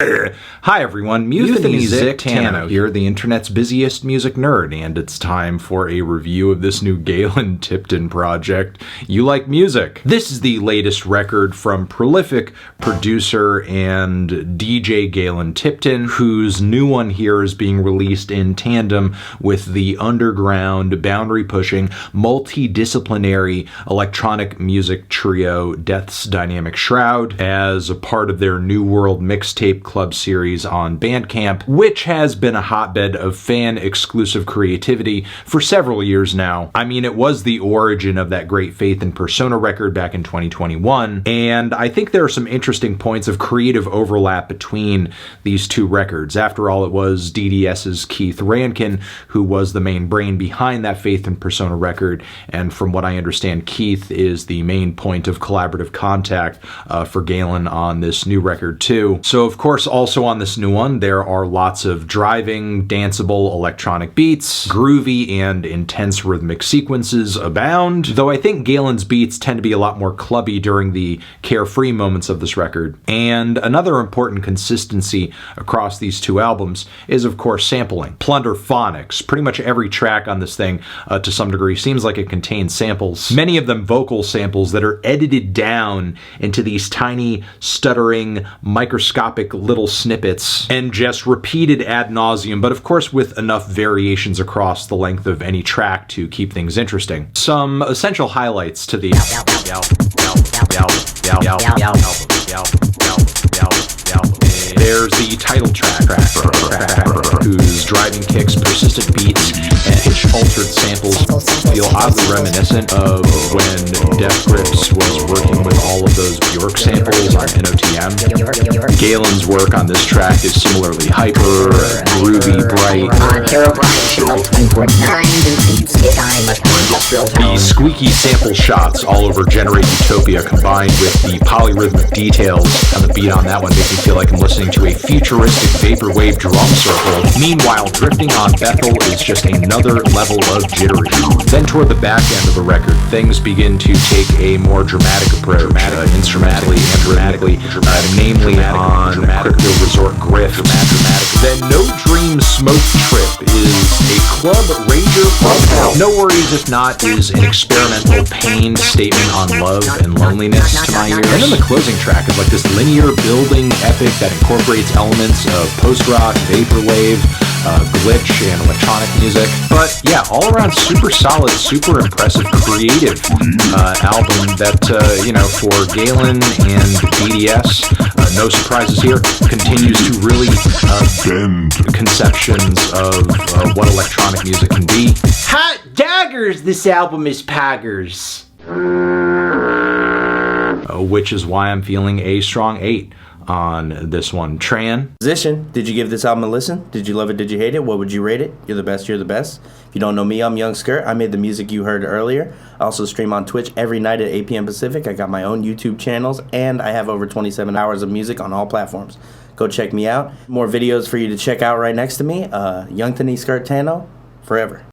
Hi everyone, Music Tano here, the internet's busiest music nerd, and it's time for a review of this new GALEN TIPTON project, You Like Music. This is the latest record from prolific producer and DJ GALEN TIPTON, whose new one here is being released in tandem with the underground, boundary-pushing, multidisciplinary electronic music trio Death's Dynamic Shroud as a part of their New World Mixtape Club series on Bandcamp, which has been a hotbed of fan-exclusive creativity for several years now. I mean, it was the origin of that great Faith and Persona record back in 2021, and I think there are some interesting points of creative overlap between these two records. After all, it was DDS's Keith Rankin who was the main brain behind that Faith and Persona record, and from what I understand, Keith is the main point of collaborative contact for GALEN on this new record too. So of course, also on this new one, there are lots of driving, danceable electronic beats, groovy and intense rhythmic sequences abound, though I think GALEN's beats tend to be a lot more clubby during the carefree moments of this record. And another important consistency across these two albums is, of course, sampling. Plunderphonics. Pretty much every track on this thing, to some degree, seems like it contains samples. Many of them vocal samples that are edited down into these tiny, stuttering, microscopic little snippets and just repeated ad nauseum, but of course with enough variations across the length of any track to keep things interesting. Some essential highlights to the there's the title track, whose driving kicks, persistent beats, and pitch-altered samples feel oddly reminiscent of when GRIFT was working with all of those Bjork samples on NOTM. GALEN's work on this track is similarly hyper, groovy, bright. The squeaky sample shots all over Generate Utopia combined with the polyrhythmic details on the beat on that one make me feel like I'm listening to a futuristic vaporwave drum circle. Meanwhile, drifting on BETHEL is just another level of jittery. Then toward the back end of the record, things begin to take a more dramatic approach, instrumentally and dramatically, namely on Crypto Resort GRIFT. Then No Dream Smoke Trip is a club rager from No Worries If Not is an experimental pain statement on love and loneliness to my ears. And then the closing track is like this linear building epic that incorporates elements of post-rock, vaporwave, glitch, and electronic music. But yeah, all around super solid, super impressive, creative album that, for GALEN and DDS, no surprises here, continues to really bend conceptions of what electronic music can be. Hot daggers, this album is poggers. Which is why I'm feeling a strong 8 on this one. Tran? Musician, did you give this album a listen? Did you love it? Did you hate it? What would you rate it? You're the best, you're the best. If you don't know me, I'm Young Skirt. I made the music you heard earlier. I also stream on Twitch every night at 8 p.m. Pacific. I got my own YouTube channels, and I have over 27 hours of music on all platforms. Go check me out. More videos for you to check out right next to me. Young Skirt Tano, forever.